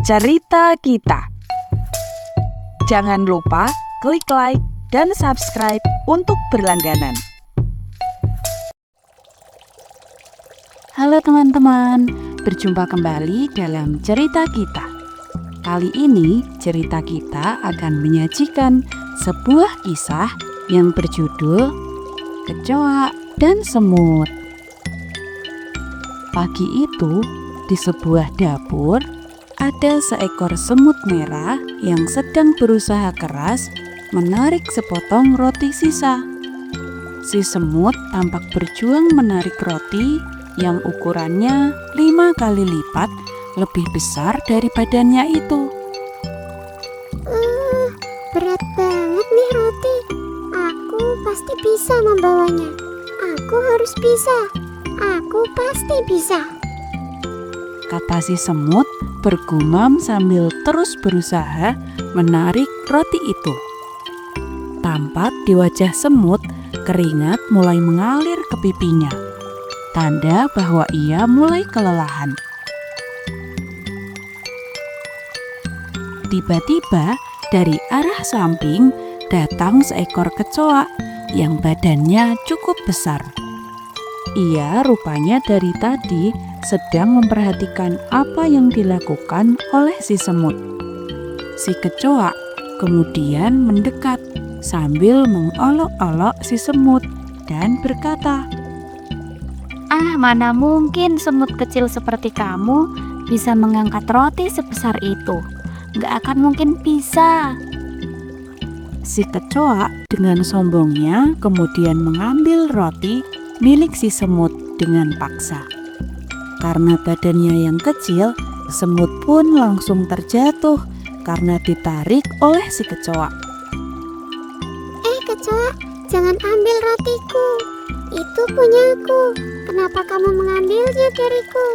cerita kita. Jangan lupa klik like dan subscribe untuk berlangganan. Halo teman-teman, berjumpa kembali dalam cerita kita. Kali ini cerita kita akan menyajikan sebuah kisah yang berjudul Kecoa dan Semut. Pagi itu, di sebuah dapur, ada seekor semut merah yang sedang berusaha keras menarik sepotong roti sisa. Si semut tampak berjuang menarik roti yang ukurannya 5 kali lipat lebih besar dari badannya itu. Berat banget nih roti. Aku pasti bisa membawanya. Aku harus bisa. Aku pasti bisa, kata si semut bergumam sambil terus berusaha menarik roti itu. Tampak di wajah semut keringat mulai mengalir ke pipinya, tanda bahwa ia mulai kelelahan. Tiba-tiba dari arah samping datang seekor kecoa yang badannya cukup besar. Ia rupanya dari tadi sedang memperhatikan apa yang dilakukan oleh si semut. Si kecoa kemudian mendekat sambil mengolok-olok si semut dan berkata, Mana mungkin semut kecil seperti kamu bisa mengangkat roti sebesar itu. Gak akan mungkin bisa. Si kecoa dengan sombongnya kemudian mengambil roti milik si semut dengan paksa. Karena badannya yang kecil, semut pun langsung terjatuh karena ditarik oleh si kecoa. Kecoa, jangan ambil rotiku. Itu punyaku. Kenapa kamu mengambilnya dariku?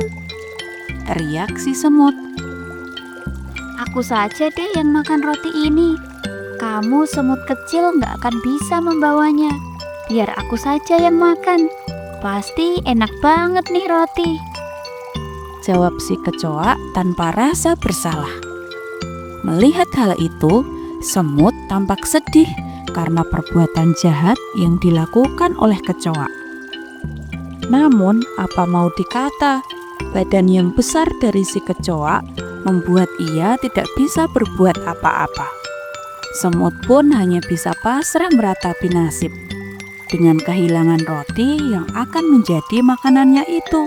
Teriak si semut. Aku saja deh yang makan roti ini. Kamu semut kecil gak akan bisa membawanya. Biar aku saja yang makan. Pasti enak banget nih roti, jawab si kecoa tanpa rasa bersalah. Melihat hal itu, semut tampak sedih karena perbuatan jahat yang dilakukan oleh kecoa. Namun, apa mau dikata, badan yang besar dari si kecoa membuat ia tidak bisa berbuat apa-apa. Semut pun hanya bisa pasrah meratapi nasib dengan kehilangan roti yang akan menjadi makanannya itu.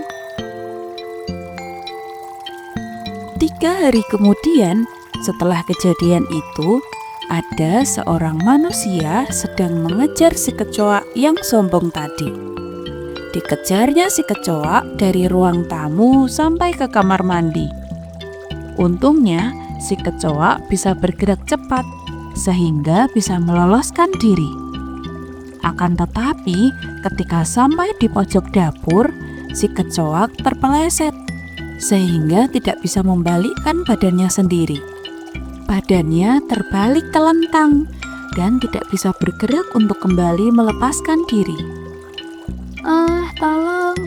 3 hari kemudian, setelah kejadian itu, ada seorang manusia sedang mengejar si kecoa yang sombong tadi. Dikejarnya si kecoa dari ruang tamu sampai ke kamar mandi. Untungnya, si kecoa bisa bergerak cepat sehingga bisa meloloskan diri. Akan tetapi, ketika sampai di pojok dapur, si kecoa terpeleset sehingga tidak bisa membalikkan badannya sendiri. Badannya terbalik telentang dan tidak bisa bergerak untuk kembali melepaskan diri.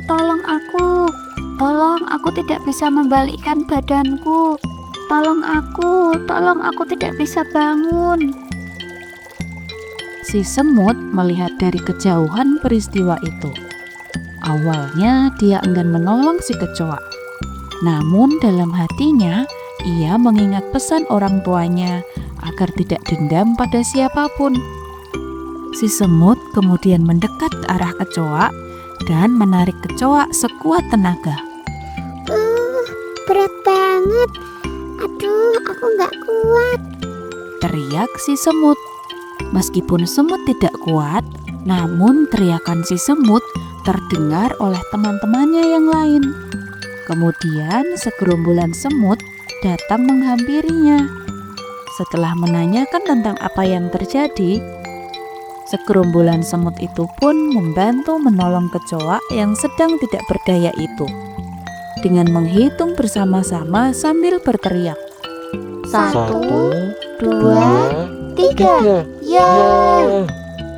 Tolong aku. Tolong, aku tidak bisa membalikkan badanku. Tolong aku tidak bisa bangun. Si semut melihat dari kejauhan peristiwa itu. Awalnya dia enggan menolong si kecoa. Namun dalam hatinya, ia mengingat pesan orang tuanya agar tidak dendam pada siapapun. Si semut kemudian mendekat ke arah kecoa dan menarik kecoa sekuat tenaga. Berat banget. Aduh, aku gak kuat, teriak si semut. Meskipun semut tidak kuat, namun teriakan si semut terdengar oleh teman-temannya yang lain. Kemudian segerombolan semut datang menghampirinya. Setelah menanyakan tentang apa yang terjadi, segerombolan semut itu pun membantu menolong kecoa yang sedang tidak berdaya itu dengan menghitung bersama-sama sambil berteriak. 1, 2, 3. Ya!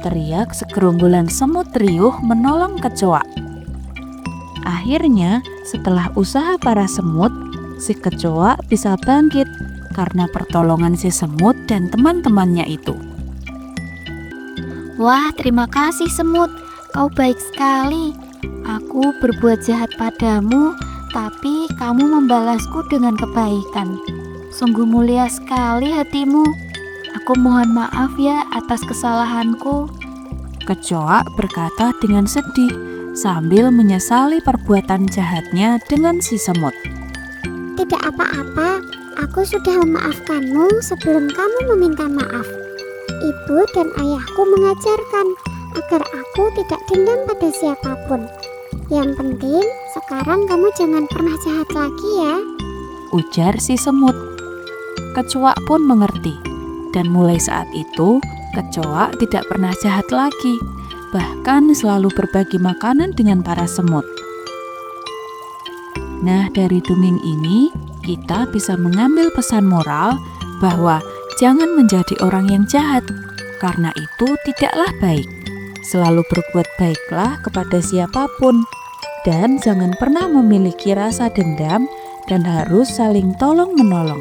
Teriak segerombolan semut riuh menolong kecoa. Akhirnya, setelah usaha para semut, si kecoa bisa bangkit karena pertolongan si semut dan teman-temannya itu. Wah, terima kasih semut. Kau baik sekali. Aku berbuat jahat padamu, tapi kamu membalasku dengan kebaikan. Sungguh mulia sekali hatimu. Aku mohon maaf ya atas kesalahanku. Kecoa berkata dengan sedih sambil menyesali perbuatan jahatnya dengan si semut. Tidak apa-apa, aku sudah memaafkanmu sebelum kamu meminta maaf. Ibu dan ayahku mengajarkan agar aku tidak dendam pada siapapun. Yang penting, sekarang kamu jangan pernah jahat lagi ya. Ujar si semut. Kecoa pun mengerti, dan mulai saat itu kecoa tidak pernah jahat lagi, bahkan selalu berbagi makanan dengan para semut. Nah, dari dongeng ini kita bisa mengambil pesan moral bahwa jangan menjadi orang yang jahat, karena itu tidaklah baik. Selalu berbuat baiklah kepada siapapun, dan jangan pernah memiliki rasa dendam dan harus saling tolong-menolong.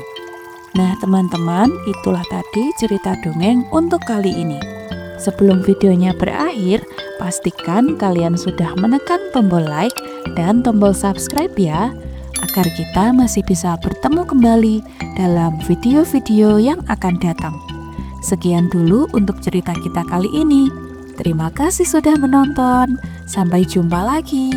Nah teman-teman, itulah tadi cerita dongeng untuk kali ini. Sebelum videonya berakhir, pastikan kalian sudah menekan tombol like dan tombol subscribe ya, agar kita masih bisa bertemu kembali dalam video-video yang akan datang. Sekian dulu untuk cerita kita kali ini. Terima kasih sudah menonton. Sampai jumpa lagi.